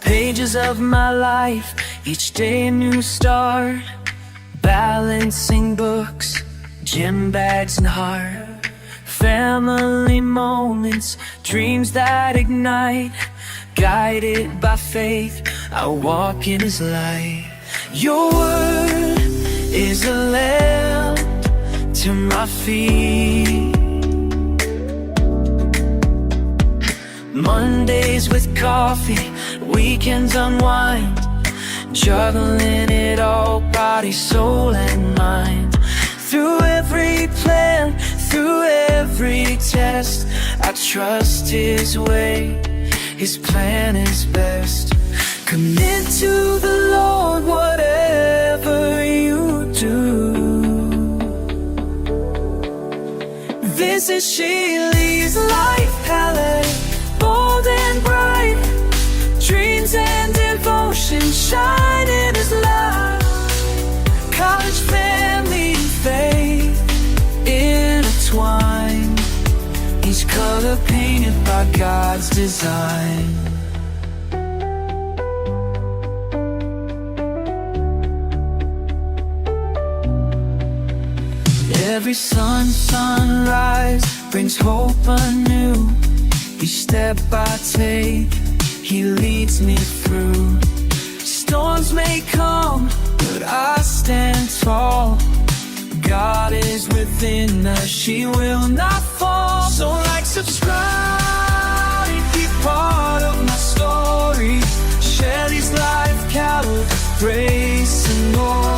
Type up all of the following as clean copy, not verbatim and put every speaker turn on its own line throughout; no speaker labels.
Pages of my life, each day a new start. Balancing books, gym bags and heart. Family moments, dreams that ignite. Guided by faith, I walk in His light. Your word is a lamp to my feet. Mondays with coffee, weekends unwind. Juggling it all, body, soul and mind. Through every plan, through every test, I trust His way, His plan is best. Commit to the Lord whatever you do. This is Shaylee's life palette, bold and bright. Dreams and devotion shine in His light. College, family, faith intertwined. Each color painted by God's design. Every sunrise brings hope anew. Each step I take, He leads me through. Storms may come, but I stand tall. God is within us, she will not fall. So like, subscribe, be part of my story. Share these life cattle, grace and glory.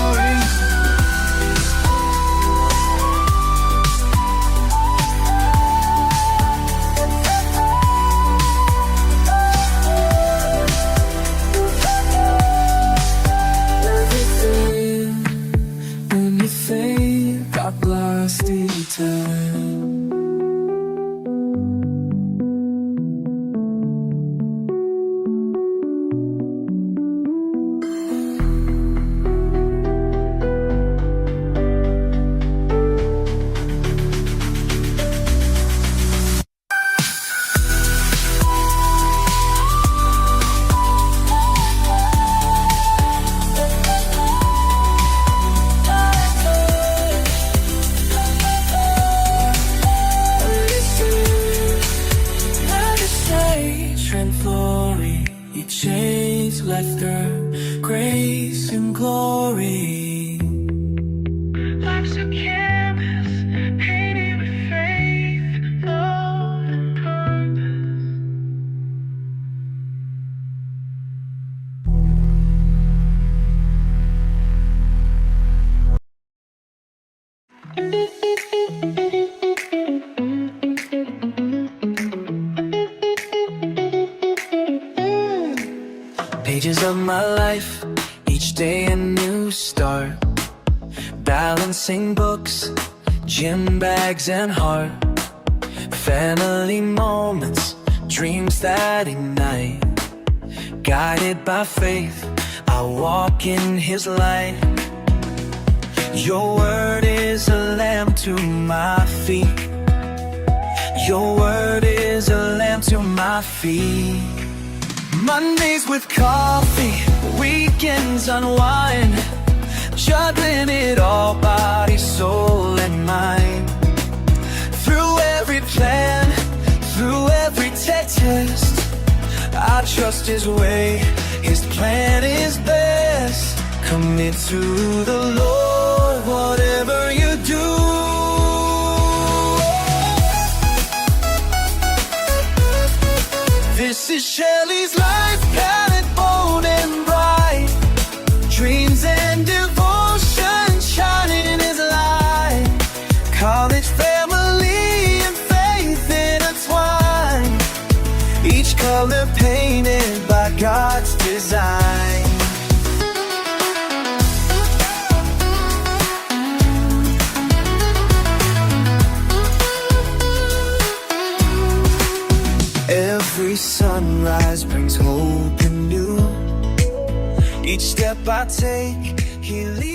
Laughter, grace and glory. Life's a canvas painted with faith, love and Pages of my life, each day a new start. Balancing books, gym bags and heart. Family moments, dreams that ignite. Guided by faith, I walk in His light. Your word is a lamp to my feet. Your word is a lamp to my feet. Mondays with coffee, weekends unwind. Juggling it all, body, soul and mind. Through every plan, through every test, I trust His way, His plan is best. Commit to the Lord whatever you do. This is Shaylee's life palette, bold and bright. Dreams and devotion shining in His light. College, family and faith intertwined. Each color painted by God's design. Every sunrise brings hope anew. Each step I take, He leads.